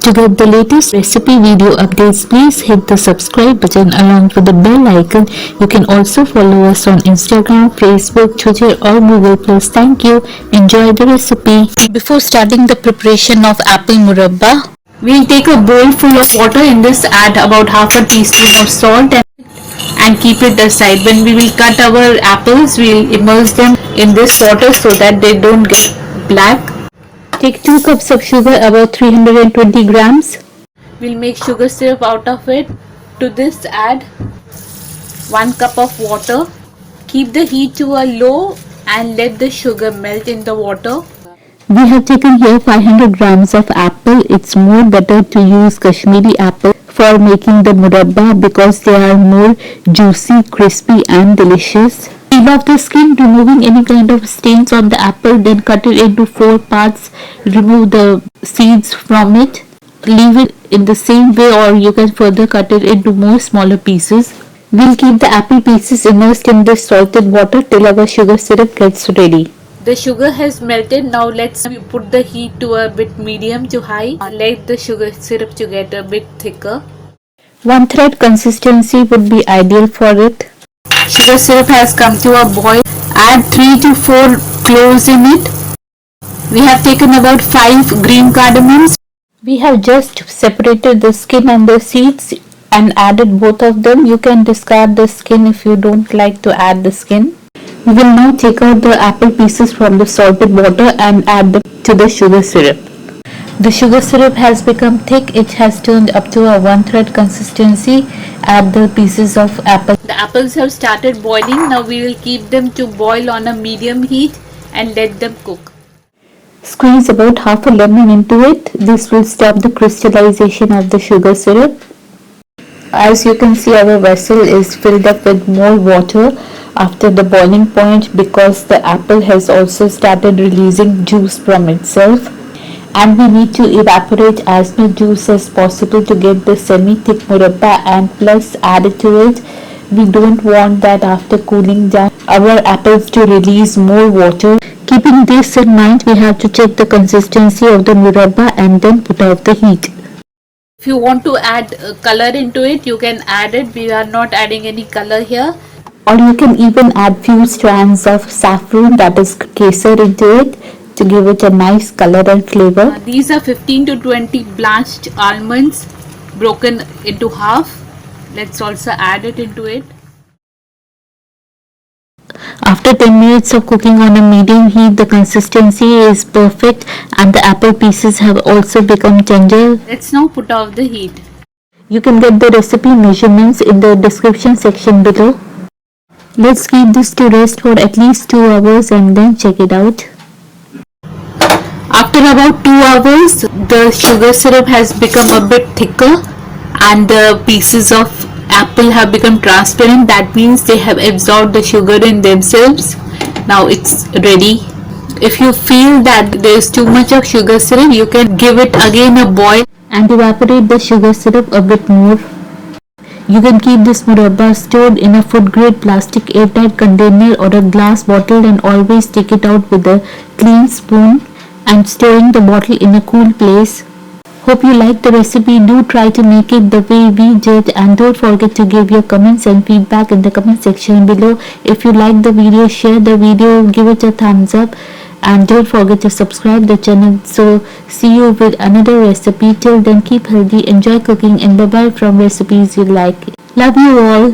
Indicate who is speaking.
Speaker 1: To get the latest recipe video updates, please hit the subscribe button along with the bell icon. You can also follow us on Instagram, Facebook, Twitter or Google+. Thank you. Enjoy the recipe. Before starting the preparation of apple murabba, we'll take a bowl full of water. In this add about half a teaspoon of salt and keep it aside. When we will cut our apples, we'll immerse them in this water so that they don't get black. Take 2 cups of sugar, about 320 grams. We'll make sugar syrup out of it. To this add 1 cup of water. Keep the heat to a low and let the sugar melt in the water. We have taken here 500 grams of apple. It's more better to use Kashmiri apple for making the murabba because they are more juicy, crispy and delicious. Peel off the skin, removing any kind of stains on the apple, then cut it into 4 parts. Remove the seeds from it. Leave it in the same way, or you can further cut it into more smaller pieces. We'll keep the apple pieces immersed in this salted water till our sugar syrup gets ready. The sugar has melted. Now let's put the heat to a bit medium to high. Let the sugar syrup to get a bit thicker. 1/3 consistency would be ideal for it. Sugar syrup has come to a boil. Add 3 to 4 cloves in it. We have taken about 5 green cardamoms. We have just separated the skin and the seeds and added both of them. You can discard the skin if you don't like to add the skin. We will now take out the apple pieces from the salted water and add them to the sugar syrup. The sugar syrup has become thick. It has turned up to a 1/3 consistency. Add the pieces of apple. The apples have started boiling. Now we will keep them to boil on a medium heat and let them cook. Squeeze about half a lemon into it. This will stop the crystallization of the sugar syrup. As you can see, our vessel is filled up with more water after the boiling point because the apple has also started releasing juice from itself. And we need to evaporate as much juice as possible to get the semi-thick murabba, and plus add it to it. We don't want that after cooling down our apples to release more water. Keeping this in mind, we have to check the consistency of the murabba and then put out the heat. If you want to add color into it, you can add it. We are not adding any color here. Or you can even add few strands of saffron, that is kesar, into it to give it a nice color and flavor. These are 15 to 20 blanched almonds broken into half. Let's also add it into it. After 10 minutes of cooking on a medium heat, the consistency is perfect and the apple pieces have also become tender. Let's now put off the heat. You can get the recipe measurements in the description section below. Let's keep this to rest for at least 2 hours and then check it out. After about 2 hours, the sugar syrup has become a bit thicker and the pieces of apple have become transparent. That means they have absorbed the sugar in themselves. Now it's ready. If you feel that there is too much of sugar syrup, you can give it again a boil and evaporate the sugar syrup a bit more. You can keep this murabba stored in a food grade plastic airtight container or a glass bottle, and always take it out with a clean spoon and storing the bottle in a cool place. Hope you liked the recipe. Do try to make it the way we did, and don't forget to give your comments and feedback in the comment section below. If you like the video, share the video, give it a thumbs up, and don't forget to subscribe the channel. So see you with another recipe. Till then, keep healthy, enjoy cooking, and bye bye from Recipes You Like. Love you all.